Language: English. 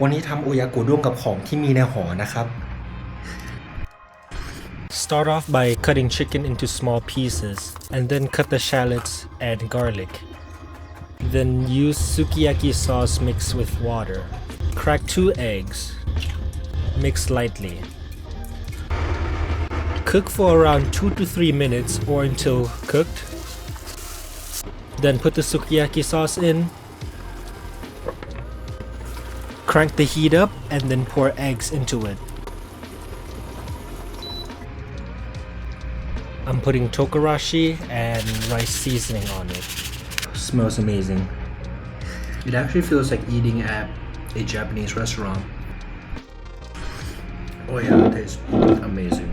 วันนี้ทำโอยากุด้งกับของที่มีในห่อนะครับ Start off by cutting chicken into small pieces and then cut the shallots and garlic. Then use sukiyaki sauce mixed with water. Crack 2 eggs. Mix lightly. Cook for around 2 to 3 minutes or until cooked. Then put the sukiyaki sauce in. Crank the heat up and then pour eggs into it. I'm putting tokarashi and rice seasoning on it. Smells amazing. It actually feels like eating at a Japanese restaurant. Oh yeah, it tastes amazing.